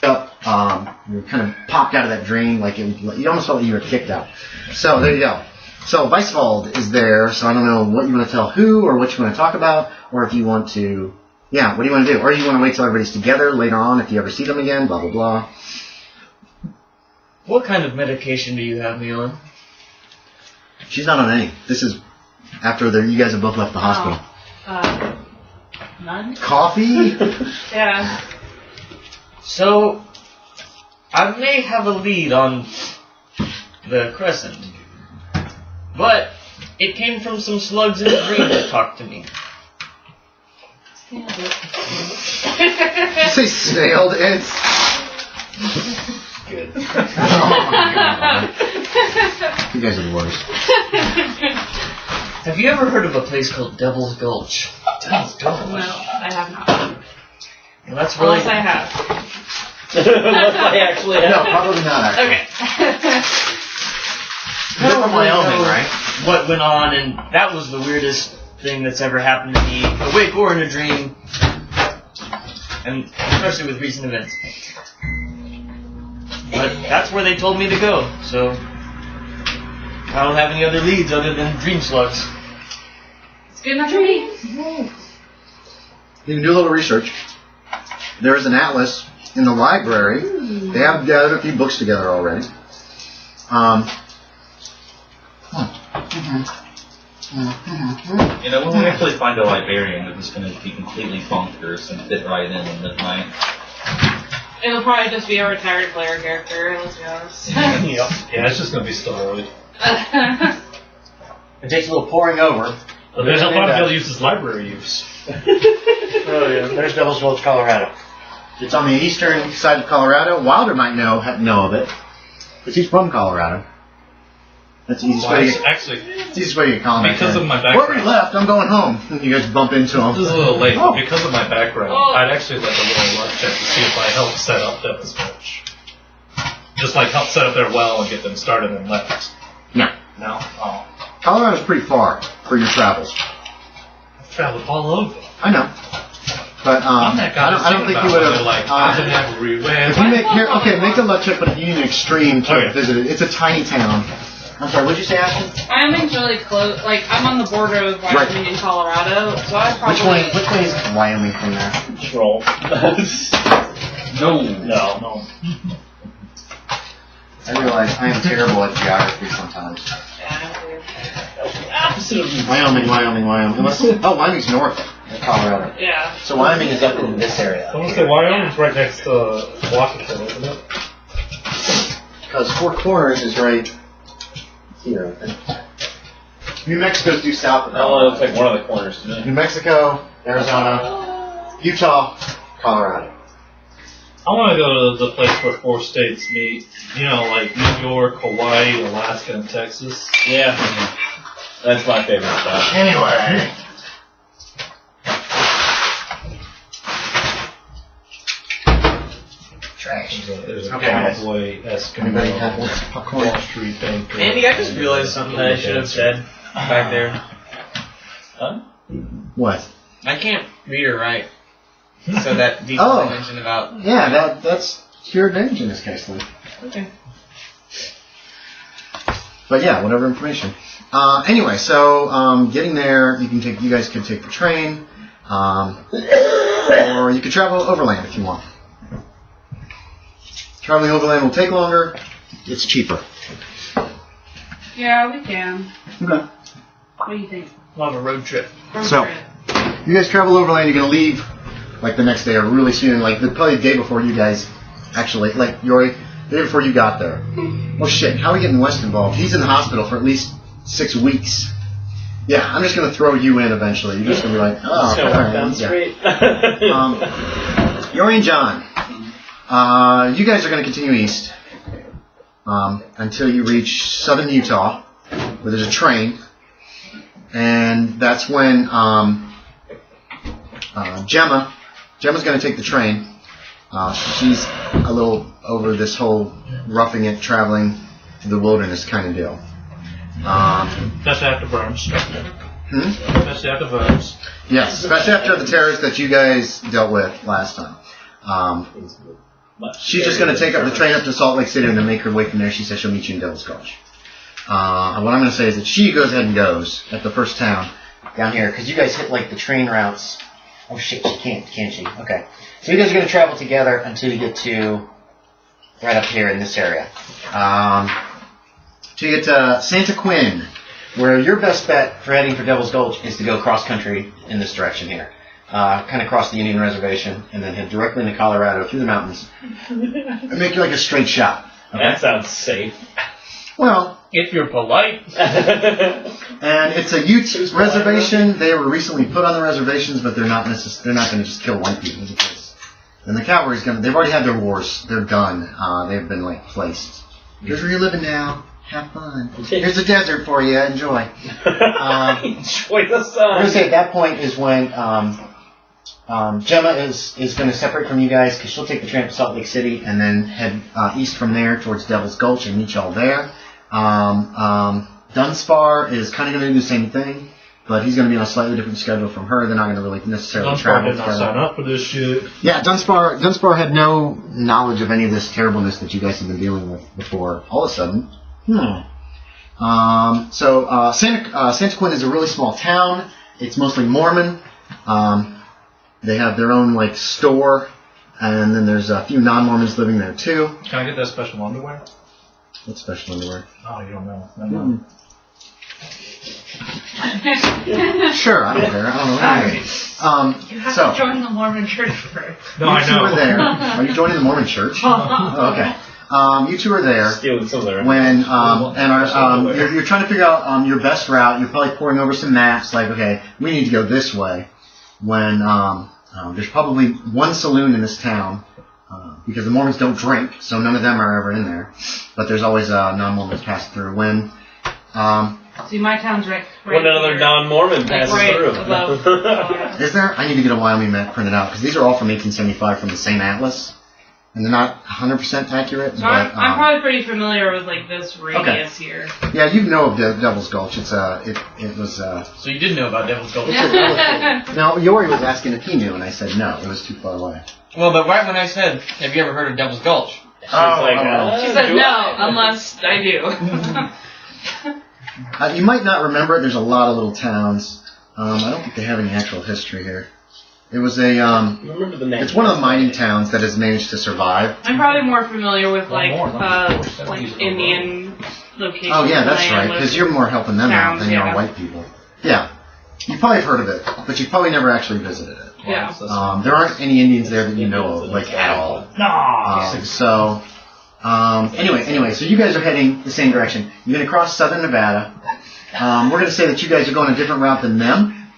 up, you kind of popped out of that drain, like you almost felt like you were kicked out. So there you go. So Weisswald is there, so I don't know what you want to tell who, or what you want to talk about, or if you want to, what do you want to do? Or you want to wait till everybody's together later on if you ever see them again, blah, blah, blah. What kind of medication do you have me on? She's not on any. This is after you guys have both left the hospital. None? Coffee? Yeah. So, I may have a lead on the Crescent, but it came from some slugs in a dream that talked to me. Did you say snailed ants? Good. Oh my God. You guys are the worst. Have you ever heard of a place called Devil's Gulch? Devil's Gulch? No, I have not. Well, that's really... Unless I have. Unless I actually have. No, probably not actually. Okay. You're from Wyoming, right? What went on, and that was the weirdest thing that's ever happened to me, awake or in a dream, and especially with recent events. But that's where they told me to go, so I don't have any other leads other than dream slugs. It's good enough for me. You can do a little research. There is an atlas in the library. They have gathered a few books together already. You know, when we actually find a librarian, they're just going to be completely bonkers and fit right in at night. It'll probably just be a retired player character, let's be honest. Yeah, it's just going to be Stalloid. It takes a little pouring over. But there's a lot of he'll use his library use. Oh yeah, there's Devil's Gulch, Colorado. It's on the eastern side of Colorado. Wilder might know of it, because he's from Colorado. That's the easiest way to get. Actually, it's the easiest way to get Colorado. because of my Where we background, left, I'm going home. You guys bump into him. this is a little late, Oh. but because of my background, I'd actually like a little luck check to see if I help set up Devil's Gulch. Just like help set up their well and get them started and left. No. No? Oh. Colorado's pretty far for your travels. I've traveled all over. I know. But I'm that guy I don't think you would have. like, everywhere. If you make make a luck check, but you need an extreme to visit it. It's a tiny town. I'm sorry. What'd you say, Ashton? Wyoming's really close. Like, I'm on the border of Wyoming and Colorado, so I probably... Which way is Wyoming from there? Troll. No. I realize I am terrible at geography sometimes. Wyoming. Unless, Wyoming's north of Colorado. Yeah. So Wyoming is up in this area. I want to say Wyoming's right next to Washington, isn't it? Because Four Corners is right here, I think. New Mexico's due south of that. Oh, it looks like one of the corners to me. New Mexico, Arizona, Utah, Colorado. I want to go to the place where 4 states meet. You know, like New York, Hawaii, Alaska, and Texas. Yeah. That's my favorite stuff. Anyway. Trash. There's a Okay, guys. cowboy Anybody have Eskimo, popcorn? Wall Street banker. Andy, I just realized something that I should have said back there. Huh? What? I can't read or write. So that detail I mentioned about... Yeah, that's your advantage in this case, Luke. Okay. But yeah, whatever information. Anyway, so getting there, you guys can take the train, or you could travel overland if you want. Traveling overland will take longer. It's cheaper. Yeah, we can. Okay. What do you think? We'll have a road trip. So, you guys travel overland. You're gonna leave like the next day or really soon, like probably the day before you guys actually, like Yorie, the day before you got there. Well, shit, how are we getting West involved? He's in the hospital for at least 6 weeks. Yeah, I'm just gonna throw you in eventually. You're just gonna be like, oh, okay, Yorie and John, you guys are gonna continue east until you reach southern Utah, where there's a train, and that's when Gemma's going to take the train. She's a little over this whole roughing it, traveling through the wilderness kind of deal. That's after Burns. That's after Burns. Yes, especially after the terrorists that you guys dealt with last time. she's just going to take up the train up to Salt Lake City and then make her way from there. She says she'll meet you in Devil's Gulch. What I'm going to say is that she goes ahead and goes at the first town down here, because you guys hit like the train routes. Oh shit, she can't she? Okay. So you guys are going to travel together until you get to right up here in this area. Till you get to Santa Quinn, where your best bet for heading for Devil's Gulch is to go cross country in this direction here. Kind of cross the Indian Reservation and then head directly into Colorado through the mountains and make like a straight shot. Okay? That sounds safe. Well, if you're polite. And it's a Ute reservation. They were recently put on the reservations, but they're not going to just kill white people. Because then the cavalry's going to. They've already had their wars. They're done. They've been like placed. Here's where you're living now. Have fun. Here's the desert for you. Enjoy. Enjoy the sun. I'm going to say at that point is when Gemma is going to separate from you guys because she'll take the train to Salt Lake City and then head east from there towards Devil's Gulch and meet y'all there. Dunspar is kind of going to do the same thing, but he's going to be on a slightly different schedule from her. They're not going to really necessarily travel Dunspar did not sign up for this shit. Yeah, Dunspar had no knowledge of any of this terribleness that you guys have been dealing with before. All of a sudden, Santa Quinn is a really small town. It's mostly Mormon. They have their own like store, and then there's a few non-Mormons living there too. Can I get that special underwear? What special underwear? Oh, you don't know. Sure, I don't care. I don't know. You have to join the Mormon church first. No, I know. You two are there. Are you joining the Mormon church? Oh, okay. You two are there. Stealing some of their When you're trying to figure out your best route. You're probably poring over some maps. Like, okay, we need to go this way. When there's probably one saloon in this town. Because the Mormons don't drink, so none of them are ever in there. But there's always non-Mormons pass through. When see, my town's right when another here. non-Mormon passes right through. above. Is there? I need to get a Wyoming map printed out because these are all from 1875 from the same atlas, and they're not 100% accurate. So but I'm probably pretty familiar with like this radius here. Yeah, you know of Devil's Gulch. It's it was. So you did know about Devil's Gulch. Now Yorie was asking if he knew, and I said no. It was too far away. Well, but right when I said, "Have you ever heard of Devil's Gulch?" She said no, unless I do. You might not remember it. There's a lot of little towns. I don't think they have any actual history here. It was a. Remember the name? It's one of the mining towns that has managed to survive. I'm probably more familiar with like Indian locations. Oh yeah, that's than I am right. with Because you're more helping them out towns, than you are white people. Yeah, you probably have heard of it, but you probably never actually visited it. Yeah. There aren't any Indians there that you know of, like at all. No. Anyway, so you guys are heading the same direction. You're going to cross southern Nevada. We're going to say that you guys are going a different route than them.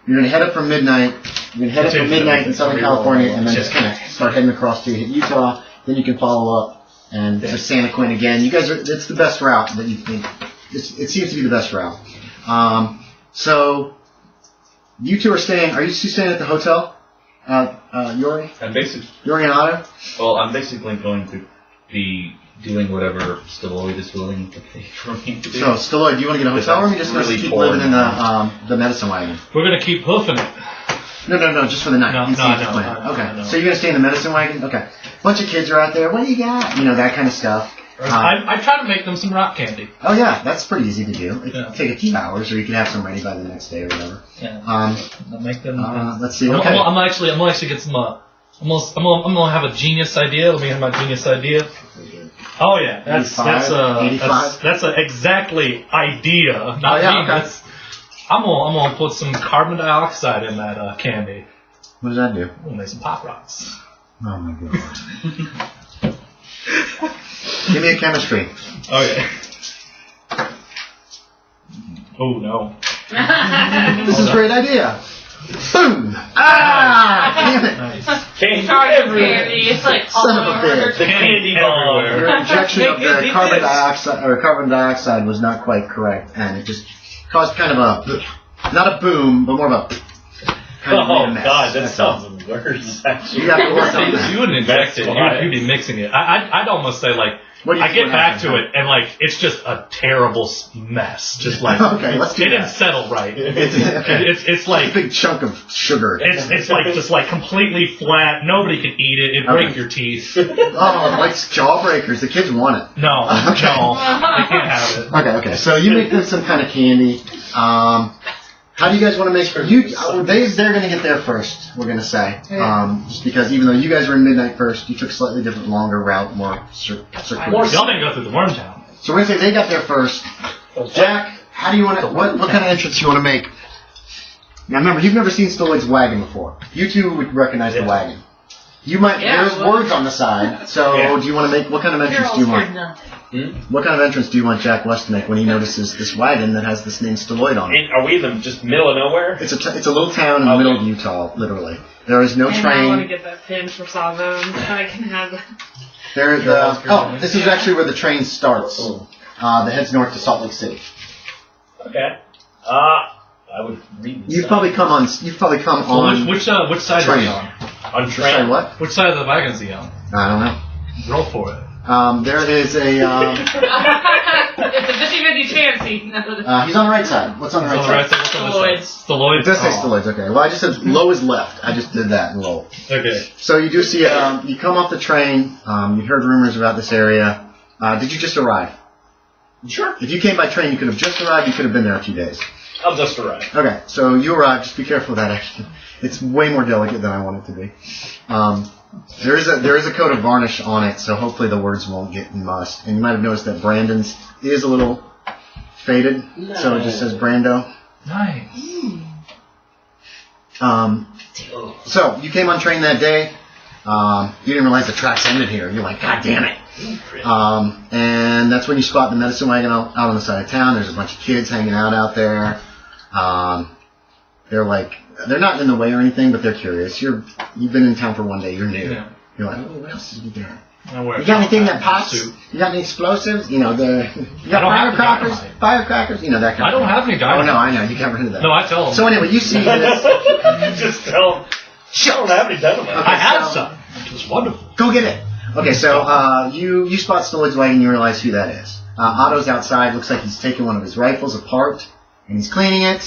You're going to head up from midnight. You're going to head up from midnight in Southern California, and then just kind of start heading across to Utah. Then you can follow up and to Santa Quinn again. You guys it's the best route that you think. It seems to be the best route. So. You two are staying. Are you two staying at the hotel, Yorie? Yorie and Otto? Well, I'm basically going to be doing whatever Stalloid is willing to pay for me to do. So, Stalloid, do you want to get a hotel, or are we just going to keep living in the medicine wagon? We're going to keep hoofing it. No, just for the night. No, Okay. So you're going to stay in the medicine wagon? Okay. Bunch of kids are out there. What do you got? You know, that kind of stuff. I try to make them some rock candy. Oh yeah, that's pretty easy to do. It Yeah. can take a few hours, or you can have some ready by the next day or whatever. Yeah. I'll make them. Let's see. Okay. I'm gonna actually get some. I'm gonna have a genius idea. Let me have my genius idea. Oh yeah, that's a exactly idea, not genius. Okay. I'm gonna put some carbon dioxide in that candy. What does that do? We'll make some pop rocks. Oh my god. Give me a chemistry. Okay. Oh no. This is a great idea. Boom! Damn it! Nice. Candy. It's like all Son of a over. bitch. The candy bomb. Your injection of the carbon dioxide was not quite correct, and it just caused kind of a, not a boom, but more of a kind of made a mess. God, that That's all. sounds worse. Actually. You have to work on that. You wouldn't inject it. You'd be mixing it. I'd almost say like. I get back to it and like it's just a terrible mess. Just like okay, let's do it that. didn't settle right. It's a like big chunk of sugar. It's like just like completely flat. Nobody can eat it. It'd break your teeth. Oh, like jawbreakers. The kids want it. No, no, they can't have it. Okay. So you make them some kind of candy. How do you guys want to make sure they're going to get there first, we're going to say. Just because even though you guys were in midnight first, you took a slightly different, longer route, more circuitous. Y'all didn't go through the Wormtown. So we're going to say they got there first. Jack, how do you want to, what kind of entrance do you want to make? Now remember, you've never seen Stalloid's wagon before. You two would recognize the wagon. You might, there's words on the side, so do you want to make, what kind of entrance do you want? What kind of entrance do you want Jack West to make when he notices this wagon that has this name Stalloid on it? And are we in the just middle of nowhere? It's a little town in the middle of Utah, literally. There is no and train. I want to get that pin for Sawbones. I can have that. This is actually where the train starts. That heads north to Salt Lake City. Okay. I would read this. You've probably come on. Which side train. are you on? On train. Sorry, what? Which side of the wagon is he on? I don't know. Roll for it. There is a. It's a 50-50 chance he's on the right side. What's on the right side? Stalloid. It does say Stalloid. Okay. Well, I just said low is left. I just did that and roll. Okay. So you do see. You come off the train. You heard rumors about this area. Did you just arrive? Sure. If you came by train, you could have just arrived. You could have been there a few days. I'll just arrive. Okay. So you arrive. Just be careful of that action. It's way more delicate than I want it to be. There is a coat of varnish on it, so hopefully the words won't get mussed. And you might have noticed that Brandon's is a little faded, so it just says Brando. Nice. So you came on train that day. You didn't realize the tracks ended here. You're like, God damn it. And that's when you spot the medicine wagon out on the side of town. There's a bunch of kids hanging out there. They're not in the way or anything, but they're curious. You've been in town for one day. You're new. Yeah. You're like, what else is there? You got anything that pops? You got any explosives? You got firecrackers? Firecrackers? You know, that kind of I don't have any Oh, dynamite. no, I know. You got rid of that. No, I tell them. So anyway, you see this. Just tell them. I don't have any dynamite. Okay, I have some. It's wonderful. Go get it. Okay, so you spot Stalloid's wagon. You realize who that is. Otto's outside. Looks like he's taking one of his rifles apart, and he's cleaning it.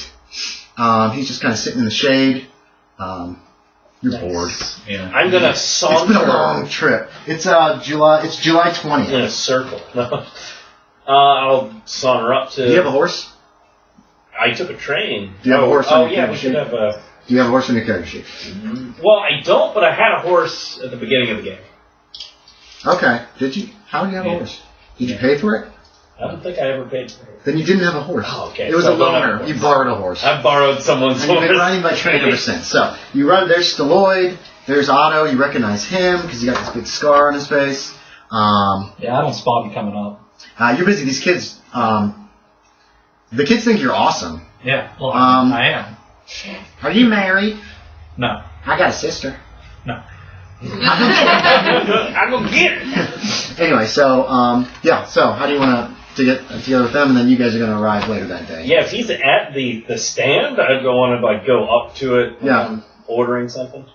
He's just kind of sitting in the shade. You're bored. Yeah. I'm gonna It's been a long trip. It's July 20th. in a circle. I'll saunter up to. Do you have a horse? I took a train. Do you have a horse on your yeah, character we sheet? should have a. Do you have a horse on your character sheet? Well, I don't, but I had a horse at the beginning of the game. Okay. Did you? How did you have a horse? Did you pay for it? I don't think I ever paid for it. Then you didn't have a horse. Oh, okay. It was So a I don't have a loaner. horse. You borrowed a horse. I borrowed someone's And you've been horse. riding by train ever since. So you run. There's Stalloid. There's Otto. You recognize him because he got this big scar on his face. Yeah, I don't spot him coming up. You're busy. These kids. The kids think you're awesome. Yeah, well, I am. Are you married? No. I got a sister. No. I'm gonna get it. Anyway, so yeah. So how do you want to get together with them, and then you guys are going to arrive later that day? Yeah, if he's at the stand, I'd want to go up to it. When Yeah. I'm ordering something.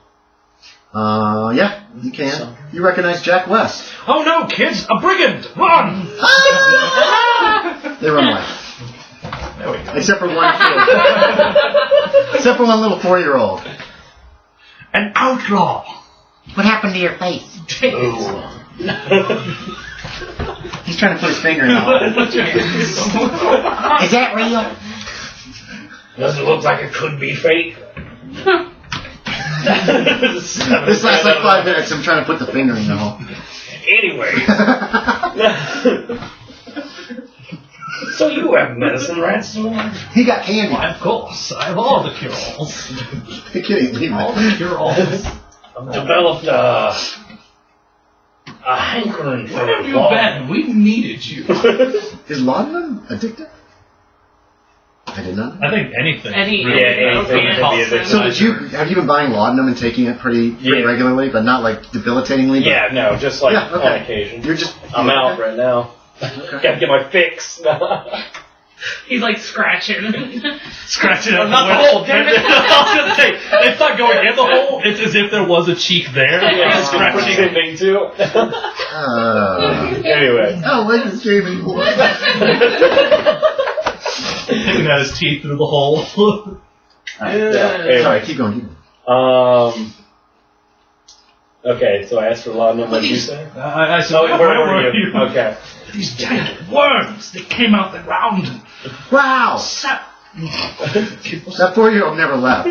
Yeah, you can. You recognize Jack West. Oh no, kids! A brigand! Run! They run away. There we go. Except for one kid. Except for one little 4-year-old. An outlaw! What happened to your face? He's trying to put his finger in it. Is that real? Does it look like it could be fake? This lasts like 5 minutes. I'm trying to put the finger in the hole. Anyway. So you have medicine rats? He got candy. Why, of course. I have all the cure-alls. The kid ain't leaving. All the cure-alls. I've developed a hankering for Where have you law. been? We needed you. Is laudanum addictive? I did not know. I think anything. Anything can be addictive. So have you been buying laudanum and taking it pretty regularly, but not like debilitatingly? But Yeah, no, just like Yeah, okay. on occasion. You're just I'm out right now. Gotta get my fix. He's like scratching. Scratching at Not the hole, damn it. I was gonna say, it's not going in the hole. It's as if there was a cheek there. Scratching. Pretending to. Anyway. Oh, what is dreaming for? Picking at his teeth through the hole. Anyway. Sorry, keep going. Okay, so I asked for laudanum. What did you say? I said, Oh, where were were you? Okay. These giant worms, they came out the ground and Wow! That 4-year-old never left.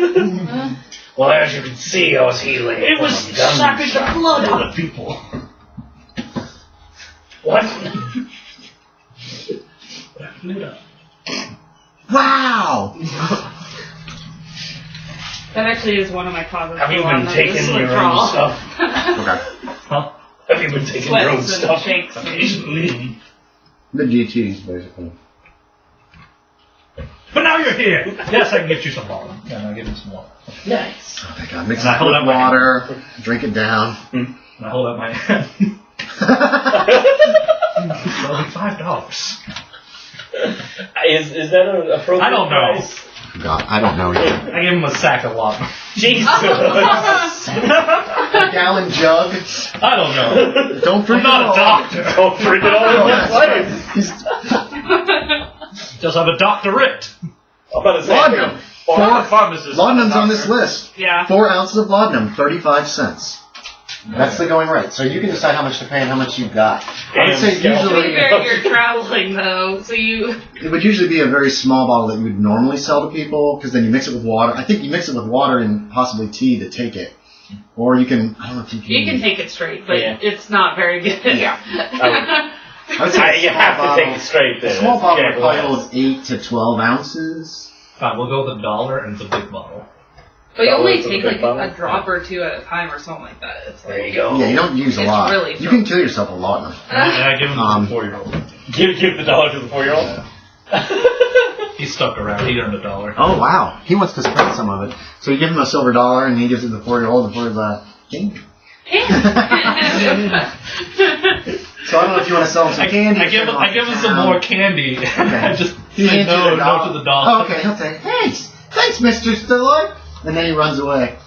Well, as you can see, I was healing. it was sucking the blood out of people. What? Wow! That actually is one of my causes. Have you for been laudanum, taking is your own withdrawal. stuff? Okay. Huh? Have you been taking your own Sweats and stuff? shakes. Occasionally. The GTs, basically. But now you're here. Yes, I can get you some water. Yeah, I'll give you some water. Nice. Oh my god, mix And I it hold with up my water, drink it down. And I hold out my hand. It's only $5. Is that an appropriate I don't know. price? God, I don't know yet. I gave him a sack of water. Jesus. Gallon jug. I don't know. Don't I'm drink not it a all. doctor. Don't drink it all in one place. He's Just have a doctorate. I'm about to say. laudanum. Pharmacist. Laudanum's on this list. Yeah. 4 ounces of laudanum, 35 cents. That's the going rate. So you can decide how much to pay and how much you've got. I would say To be usually fair, you're traveling though, so you. it would usually be a very small bottle that you would normally sell to people because then you mix it with water. I think you mix it with water and possibly tea to take it, or you can. I don't know if you can. You can take it straight, but Yeah. it's not very good. Yeah. I would say You have to take it straight A then. small bottle Yeah, would probably hold 8 to 12 ounces. Fine, we'll go with $1 and it's a big bottle. But you only Probably take for the like big a bottle. drop or two at a time or something like that. It's There like, you go. Yeah, you don't use a It's lot. really You can kill yourself a lot. And I give him to the 4-year-old. Give the dollar to the 4-year-old. He stuck around. He earned $1. Oh wow, he wants to spend some of it. So you give him a silver dollar and he gives it to the 4-year-old. The 4-year-old's like, candy. So I don't know if you want to sell him some candy. I give him some more candy. I just He said hands you no the dollar. to the dollar. Oh, okay, he'll say, thanks, Mr. Stalloid. And then he runs away.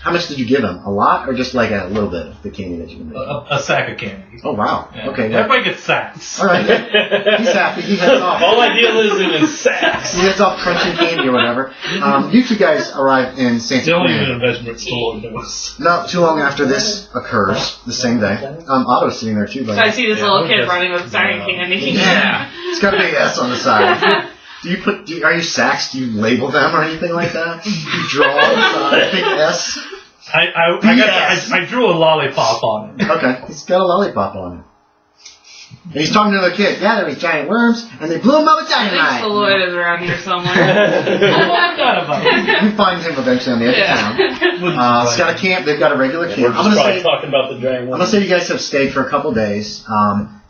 How much did you give him? A lot or just like a little bit of the candy that you can make? A sack of candy. Oh, wow. Yeah. Okay. Everybody gets sacks. All right. He's happy. He heads off. All idealism is sex. He heads off crunching candy or whatever. You two guys arrive in Santa It's the only Cruz. investment store there was. Not too long after this occurs, the same day. Otto's sitting there too, So I buddy. see this Yeah, little we're kid just- running with a sack of candy. Yeah. It's got a big S on the side. Are you sacks? Do you label them or anything like that? You draw on the side a big S? I drew a lollipop on it. Okay, he's got a lollipop on it. And he's talking to the kid. Yeah, there was giant worms, and they blew him up with I think dynamite. Stalloid is around here somewhere. You find him eventually on the edge of town. It's got a camp. They've got a regular We're camp. just probably talking about the giant I'm one. gonna say you guys have stayed for a couple days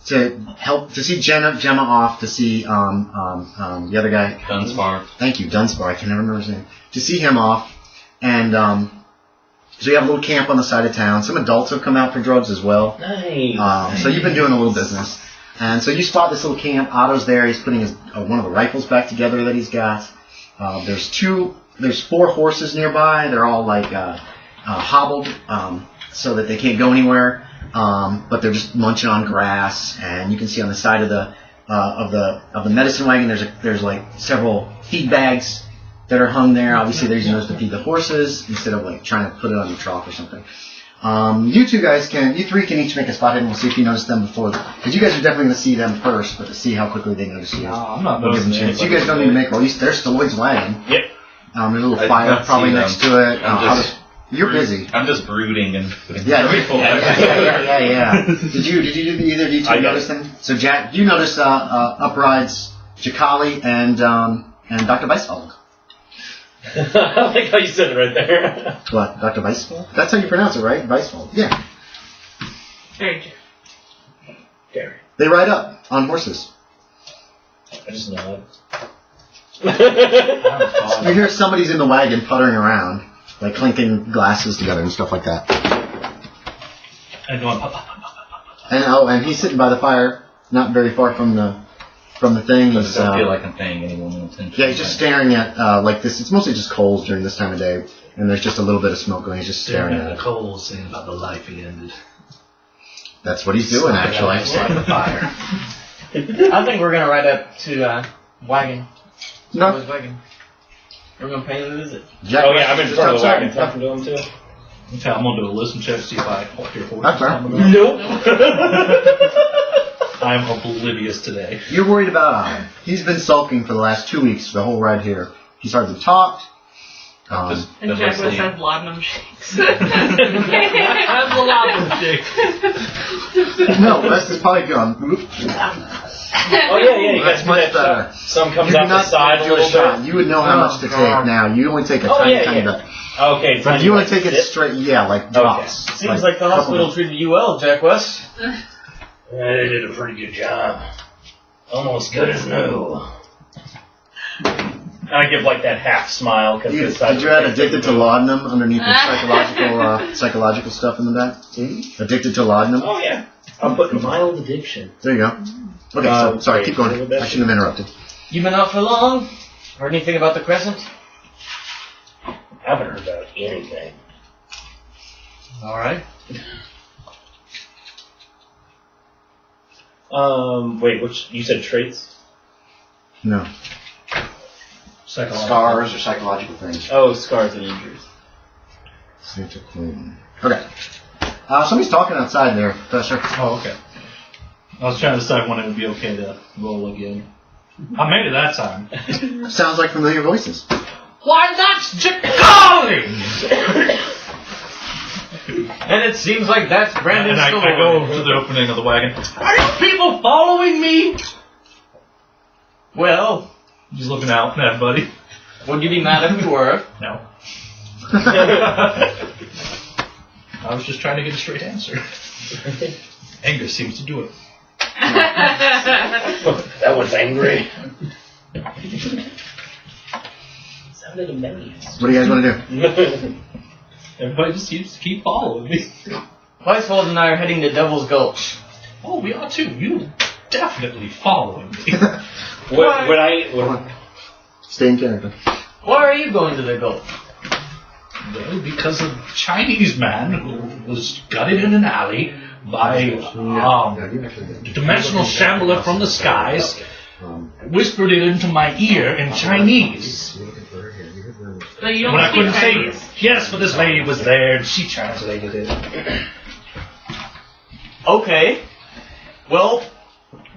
to help to see Gemma off, to see the other guy. Dunspark. Thank you, Dunspark. I can never remember his name. To see him off, and so you have a little camp on the side of town. Some adults have come out for drugs as well. Nice. So you've been doing a little business, and so you spot this little camp. Otto's there. He's putting his one of the rifles back together that he's got. There's 4 horses nearby. They're all like hobbled, so that they can't go anywhere. But they're just munching on grass, and you can see on the side of the medicine wagon there's like several feed bags that are hung there. Obviously, they're using those to feed the horses instead of like trying to put it on your trough or something. You 3 can each make a spot hit, and we'll see if you notice them before, because you guys are definitely going to see them first, but to see how quickly they notice you. I'm not We'll give them a noticing chance. You guys don't need to make roll. There's Stalloid's wagon. Yep. There's a little I fire don't probably see next them. to it. You're Brood- busy. I'm just brooding and putting Yeah. rifle back. Did you do either of you two I got notice them? So Jack, you notice uprides Jacali and Dr. Weisswald. I like how you said it right there. What, Dr. Weisswald? That's how you pronounce it, right? Weisswald. Yeah. Very true. Gary. They ride up on horses. I just know You hear somebody's in the wagon puttering around, like clinking glasses together and stuff like that. And going, And he's sitting by the fire, not very far from the from the thing. But I He's, don't feel like I'm paying any more attention. yeah, he's just staring at like this. It's mostly just coals during this time of day, and there's just a little bit of smoke going. He's just staring at the it. coals, saying about the life he ended. That's what he's doing, actually. Light the fire. I think we're gonna ride up to wagon. No. His wagon. We're gonna pay him a visit. Jack Oh yeah, I'm in just front of the outside. wagon talking to him too. Okay, I'm gonna do a listen check, see if I hear voices. That's fair. Nope. I'm oblivious today. You're worried about him. He's been sulking for the last 2 weeks, the whole ride here. He's hardly talked. Just- And that's Jack what I'm was saying. said laudanum shakes. I'm the lava dick. No, Wes is probably gone. Oh yeah, you That's guys much do that better. shot. Some comes You out do the not side a do little shot. bit. You would know how much to take now. You only take a Oh, tiny, yeah, tiny yeah. bit. Okay, But you want to take it straight, like drops. Seems like the hospital treated you well, Jack West. They did a pretty good job. Almost good as new. I give like that half smile because Did you add addicted to laudanum underneath the psychological stuff in the back? Addicted to laudanum? Oh yeah, I'm putting mild addiction. There you go. Okay, so sorry, wait, keep going. what would that I shouldn't have interrupted. You been out for long? Heard anything about the Crescent? I haven't heard about anything. Alright. Wait, which you said traits? No. Scars or psychological things. Oh, scars and injuries. Santa Queen. Okay. Somebody's talking outside there, Professor. Oh, okay. I was trying to decide when it would be okay to roll again. I made it that time. Sounds like familiar voices. Why, that's Jacali! And it seems like that's Brandon And I go Stalloid. to the opening of the wagon. Are you people following me? Well, Just looking out at buddy. would you be mad if we were? No. I was just trying to get a straight answer. Anger seems to do it. That was angry. Sounded amazing. What do you guys want to do? Everybody just seems to keep following me. Weisswald and I are heading to Devil's Gulch. Oh, we are too. You definitely following me. Stay in character. Why are you going to the Gulch? Well, because a Chinese man who was gutted in an alley by dimensional shambler from the skies whispered it into my ear in Chinese. So you don't When I speak couldn't say Chinese. it. Yes, but this lady was there and she translated it. Okay. Well,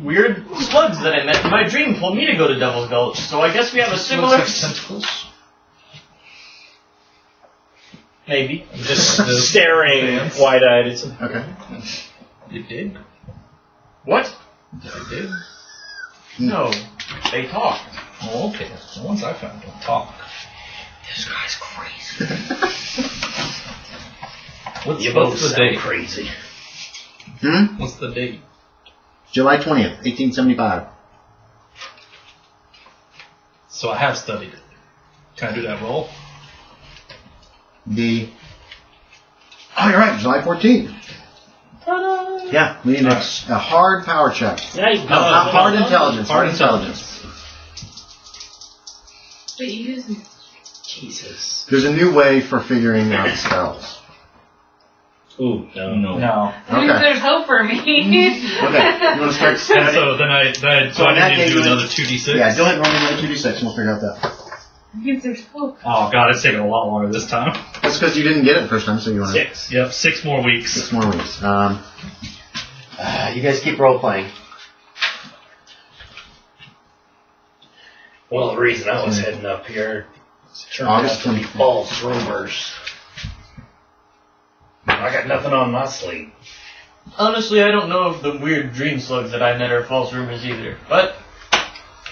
weird slugs that I met in my dream told me to go to Devil's Gulch, so I guess we have a similar... Looks like tentacles. Maybe. Just Staring wide-eyed. Okay. It did. What? It did. No. They talked. Oh, okay. The ones I found don't talk. This guy's crazy. What's You both the sound date? crazy. What's the date? July 20th, 1875. So I have studied it. Can I do that roll? Oh, you're right, July 14th. Ta-da! Yeah, we need a hard power check. Yeah, you No, not hard intelligence. Hard intelligence. But you use Jesus. There's a new way for figuring out spells. Ooh, no. No. Okay. There's hope for me. Okay, you want to start? And so then I So in need that to case, do you- another 2d6? Yeah, go ahead and roll me another 2d6 and we'll figure out that. Means there's hope. Oh god, it's taking a lot longer this time. That's because you didn't get it the first time, so you want to. 6. Yep, 6 more weeks. 6 more weeks. You guys keep role playing. Well, the reason I was heading up here turned August out to be 24th. false rumors. I got nothing on my sleeve. Honestly, I don't know if the weird dream slugs that I met are false rumors either. But,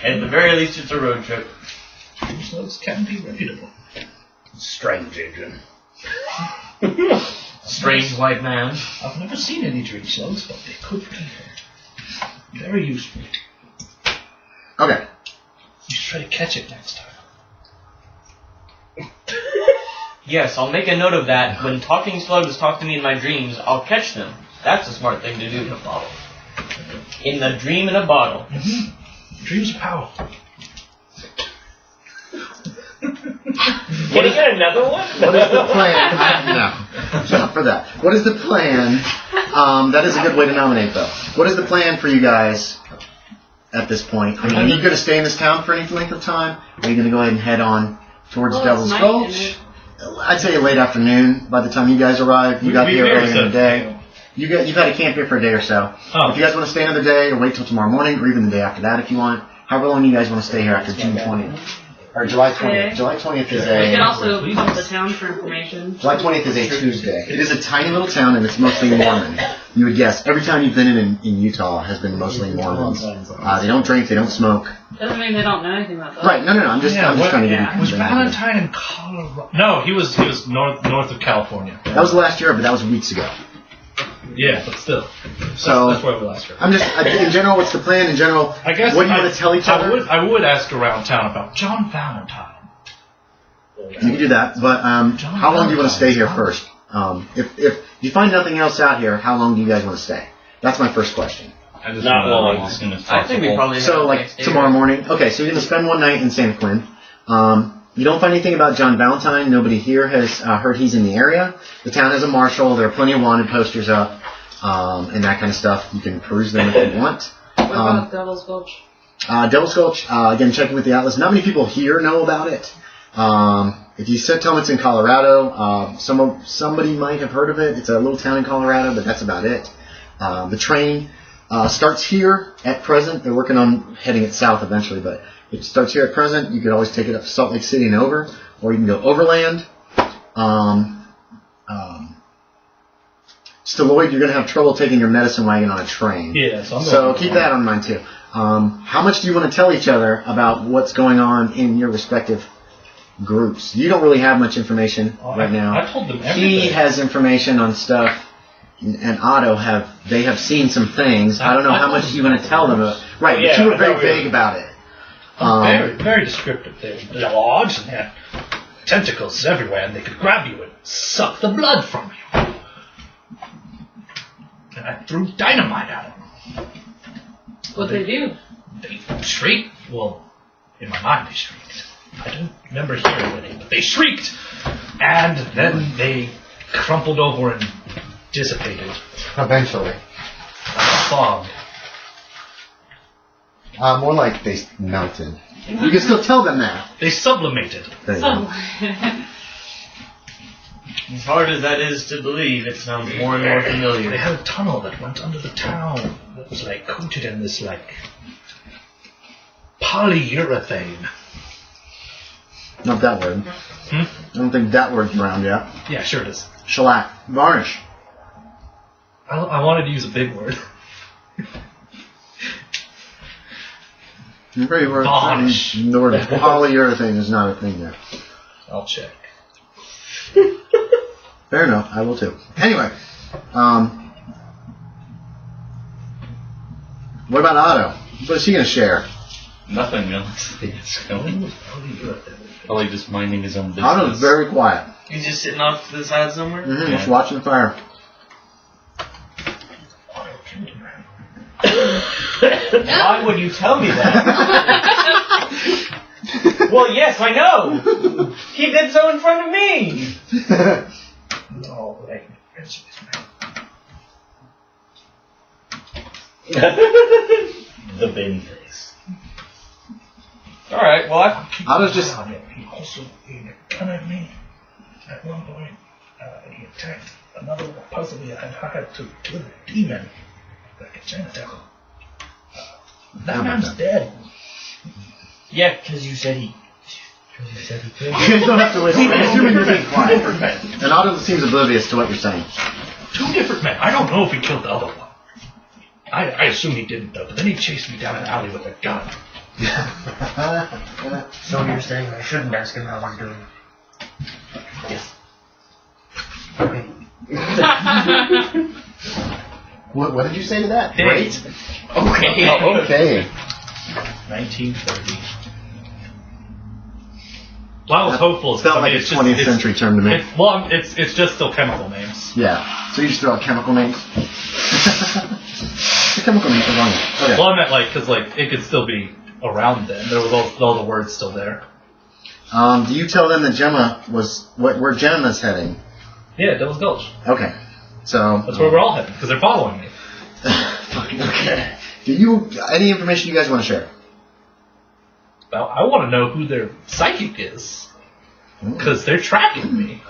at the very least, it's a road trip. Those can be reputable. Strange agent. Strange white man. I've never seen any dream slugs, but they could be very useful. Okay. You should try to catch it next time. Yes, I'll make a note of that. When talking slugs talk to me in my dreams, I'll catch them. That's a smart thing to do. In the dream in a bottle. Dreams are powerful. Can you get another one? What is the plan? No, not for that. What is the plan? That is a good way to nominate, though. What is the plan for you guys at this point? I mean, are you going to stay in this town for any length of time? Are you going to go ahead and head on towards Devil's it's night, Gulch? isn't it? I'd say late afternoon by the time you guys arrive. You got here early in the day. You've had to camp here for a day or so. Oh. If you guys want to stay another day or wait till tomorrow morning or even the day after that if you want, however long you guys want to stay here after June 20th. Or July 20th. Okay. July 20th is We could a... also pump the town for information. July 20th is a Tuesday. It is a tiny little town and it's mostly Mormon. You would guess. Every town you've been in Utah has been mostly Mormons. They don't drink, they don't smoke. Doesn't mean they don't know anything about that. Right, no. I'm just trying to give you... Was Valentine in Colorado? No, he was north of California. That was last year, but that was weeks ago. Yeah, but still. So that's where we last year. I'm just in general. What's the plan in general? I guess what do you want to tell each other? I would ask around town about John Valentine. You can do that, but how long do you want to stay here first? If you find nothing else out here, how long do you guys want to stay? That's my first question. Not long. As soon as I think we possible. probably So like tomorrow morning. Okay, so you're gonna spend one night in Santa Quinn. You don't find anything about John Valentine. Nobody here has heard he's in the area. The town has a marshal. There are plenty of wanted posters up and that kind of stuff. You can peruse them if you want. What about Devil's Gulch? Devil's Gulch, again, checking with the Atlas. Not many people here know about it. If you tell them it's in Colorado, somebody might have heard of it. It's a little town in Colorado, but that's about it. The train starts here at present. They're working on heading it south eventually, but it starts here at present. You could always take it up to Salt Lake City and over, or you can go overland. Stalloid, you're going to have trouble taking your medicine wagon on a train. Yeah, so keep that in mind too. How much do you want to tell each other about what's going on in your respective groups? You don't really have much information right now. I told them everything. He has information on stuff, and Otto have seen some things. I don't know how much you want to tell them about. Right, but you were very vague about it. Very, very descriptive. They're large and they had tentacles everywhere, and they could grab you and suck the blood from you. And I threw dynamite at them. What'd they do? They shrieked. Well, in my mind they shrieked. I don't remember hearing any, but they shrieked. And then they crumpled over and dissipated. Eventually. Like a fog. More like they melted. You can still tell them that. They sublimated. There you go. As hard as that is to believe, it sounds more and more familiar. They had a tunnel that went under the town that was like coated in this like polyurethane. Not that word. I don't think that word's around yet. Yeah, sure it is. Shellac. Varnish. I wanted to use a big word. Varnish. The word polyurethane is not a thing there. I'll check. Fair enough. I will too. Anyway. What about Otto? What is he going to share? Nothing else. Probably just minding his own business. Otto's very quiet. He's just sitting off to the side somewhere? Mm-hmm. Just watching the fire. Why would you tell me that? Well, yes, I know. He did so in front of me. No, like The bin face. All right. Well, Otto's just. He also gun at me. At one point, he attacked another puzzle he had hired to kill a demon, like a Chinatown. That man's dead. yeah, because you said he. You guys don't have to listen. I'm assuming you're being quiet. And Otto seems oblivious to what you're saying. Two different men. I don't know if he killed the other one. I assume he didn't, though, but then he chased me down an alley with a gun. So you're saying I shouldn't ask him how he's doing? Yes. Okay. What did you say to that? Great. Okay. Oh, okay. 1930. Well, I was hopeful. It felt like a 20th century term to me. It's just still chemical names. Yeah. So you just throw out chemical names? The chemical names are wrong. Okay. Well, I meant because it could still be around then. There was all the words still there. Do you tell them that Gemma was where Gemma's heading? Yeah, Devil's Gulch. Okay, so That's where we're all heading, because they're following me. okay. Do you any information you guys want to share? I want to know who their psychic is, because they're tracking me.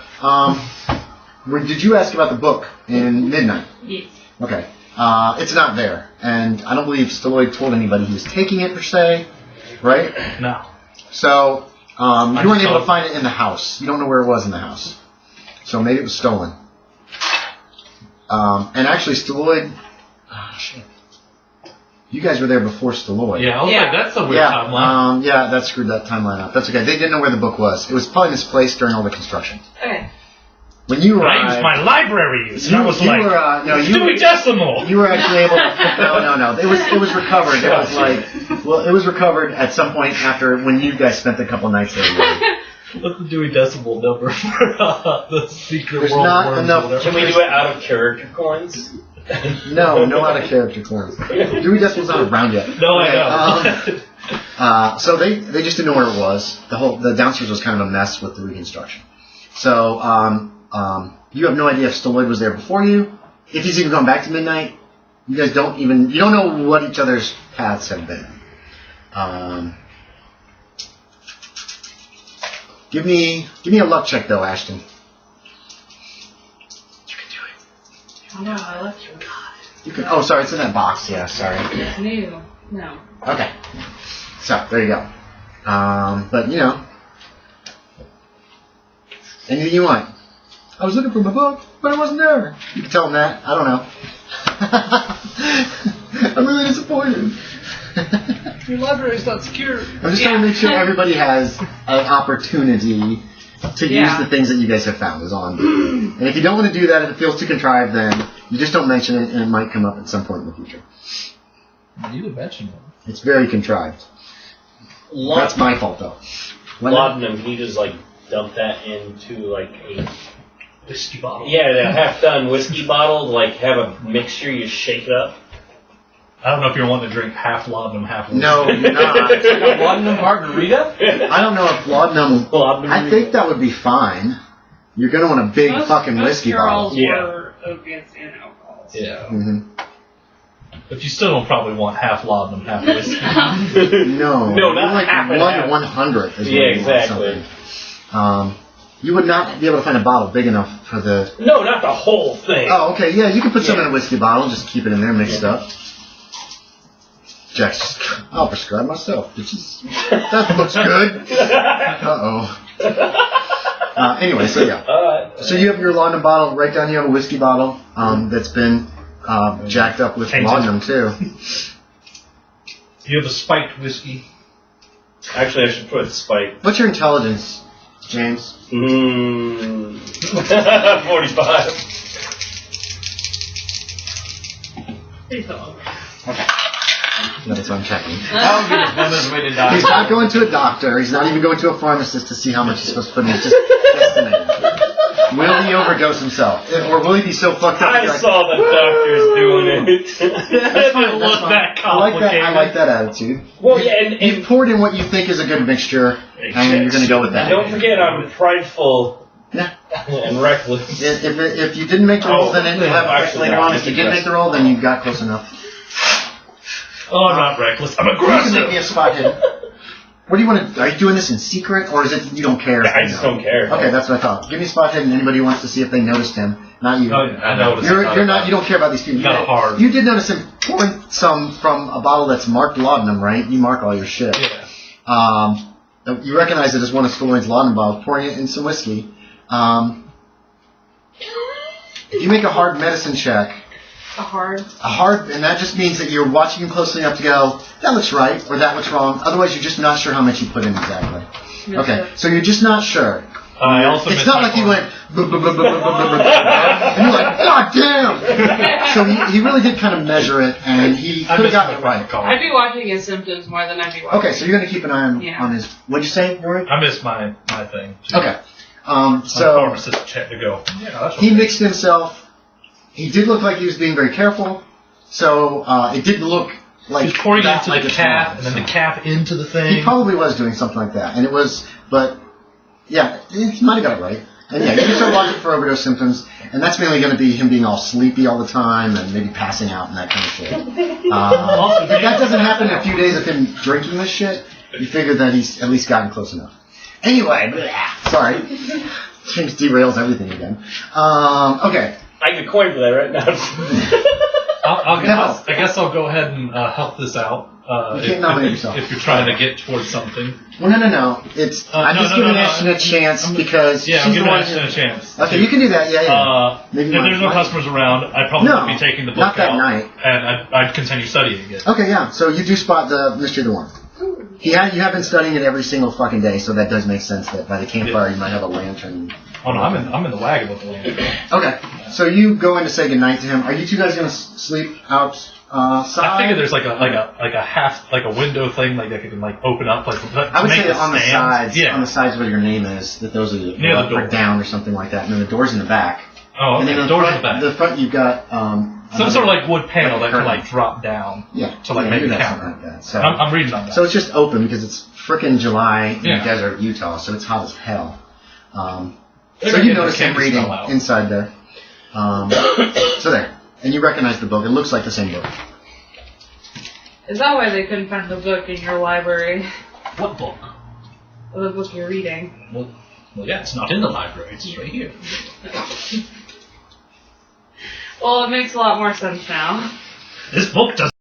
Did you ask about the book in Midnight? Yes. Okay. It's not there, and I don't believe Stalloid told anybody he was taking it per se, right? No. So you weren't able saw to find it in the house. You don't know where it was in the house, so maybe it was stolen. And actually, Stalloid. Oh, shit. You guys were there before Stalloid. Yeah, I was like, that's a weird timeline. Yeah, that screwed that timeline up. That's okay. They didn't know where the book was. It was probably misplaced during all the construction. Okay. When you I arrived, used my library use, and I was you like, Dewey Decimal! You were actually able to. No. It was recovered. It was like, it was recovered at some point after when you guys spent a couple nights there. What's the Dewey Decimal number for the secret There's world not worms enough- or whatever? Can we do it out of character coins? No out of character coins. Dewey Decimal's not around yet. No, Okay, I know. So they just didn't know where it was. The downstairs was kind of a mess with the reconstruction. So you have no idea if Stalloid was there before you, if he's even gone back to Midnight. You guys don't know what each other's paths have been. Give me a luck check though, Ashton. You can do it. Oh no, I left you. You can. Oh, sorry, it's in that box. Yeah, sorry. It's new. No. Okay. So there you go. But anything you want. I was looking for my book, but it wasn't there. You can tell them that. I don't know. I'm really disappointed. Your library's not secure. I'm just trying to make sure everybody has an opportunity to use the things that you guys have found is all I'm doing. And if you don't want to do that, if it feels too contrived, then you just don't mention it, and it might come up at some point in the future. You didn't mention it. It's very contrived. That's my fault, though. Laudanum, can you just dump that into a Whiskey bottle. a half-done whiskey bottle? Have a mixture, you shake it up. I don't know if you're wanting to drink half laudanum, half whiskey. No, you're not. A laudanum margarita? I don't know if laudanum. I think that would be fine. You're gonna want a big fucking whiskey bottle. Were opiates and alcohol. Yeah. Mm-hmm. But you still don't probably want half laudanum, half whiskey. No, not like half and 1 half. 1/100. Is Yeah, what you want exactly. something. You would not be able to find a bottle big enough for the. No, not the whole thing. Oh, okay, yeah, you can put some in a whiskey bottle, just keep it in there mixed up. Jack's, I'll prescribe myself. That looks good. Anyway, so yeah. So you have your laudanum bottle. Right down here, a whiskey bottle that's been jacked up with laudanum too. You have a spiked whiskey. Actually, I should put spike. What's your intelligence, James? 45. Okay. That's what I'm checking. That'll be the dumbest way to die. He's not going to a doctor. He's not even going to a pharmacist to see how much he's supposed to put in. He's just estimating. Will he overdose himself? Or will he be so fucked up? I saw the doctors doing it. That's fine. That's fine. I like that attitude. Well, yeah, and You've poured in what you think is a good mixture, and you're going to go with that. don't forget, I'm prideful Yeah. and reckless. If you didn't make the roll, then you have later on. If you didn't make the roll, then you got close enough. Oh, I'm not reckless. I'm You can make me aggressive. a spot hidden. What do you want to? Are you doing this in secret, or is it you don't care? If I they just know? don't care. Okay, that's what I thought. Give me a spot hidden. Anybody who wants to see if they noticed him, not you. Oh, yeah, I noticed. You're not. You don't care about these people. Not hard. You did notice him pouring some from a bottle that's marked laudanum, right? You mark all your shit. Yeah. You recognize it as one of Stalloid's laudanum bottles, pouring it in some whiskey. If you make a hard medicine check, and that just means that you're watching him closely enough to go, that looks right, or that looks wrong. Otherwise, you're just not sure how much you put in exactly. Okay, so you're just not sure. I also It's not like he went, and you're like, God damn! So he really did kind of measure it, and he could have gotten it right. I'd be watching his symptoms more than I'd be watching. Okay, so you're going to keep an eye on his. What'd you say, Yorie? I missed my thing. Okay. My So pharmacist check to go. Yeah, that's he okay. mixed himself. He did look like he was being very careful. So it didn't look like He's pouring it that, into like the it's cap, wrong, and then so. the cap into the thing. He probably was doing something like that, and it was, but yeah, he might have got it right. And yeah, you can start watching for overdose symptoms, and that's mainly going to be him being all sleepy all the time, and maybe passing out and that kind of shit. If that doesn't happen in a few days of him drinking this shit, you figure that he's at least gotten close enough. Anyway, sorry, James derails everything again. Okay. I get a coin for that right now. I guess I'll go ahead and help this out. You can't nominate yourself. If you're trying to get towards something. Well, no. It's I'm just giving Ashton a chance because I'm she's giving the one Ashton a chance. Okay, you can do that. Yeah. If there's no customers around, I probably would be taking the book not that out, night. and I'd continue studying it. Okay, yeah. So you do spot the Mystery of the Worm. You have been studying it every single fucking day, so that does make sense that by the campfire you might have a lantern. Oh no, I'm in the wagon with the lantern. Okay, so you go in to say goodnight to him. Are you two guys gonna sleep outside? I figure there's like a half like a window thing like that can like open up like. I would say on the sides. Yeah. On the sides where your name is, that those are near the door down or something like that, and then the door's in the back. Oh, okay. And then the door's in the back. The front you've got some sort of like wood panel that can like drop down. Yeah. To like make you the got counter. something like that. So I'm reading on that. So it's just open because it's frickin' July in Yeah. the desert of Utah, so it's hot as hell. So They're you gonna notice get the him reading smell out. inside there. So there. And you recognize the book. It looks like the same book. Is that why they couldn't find the book in your library? What book? Or the book you're reading? Well, yeah, it's not in the library. It's just right here. Well, it makes a lot more sense now. This book does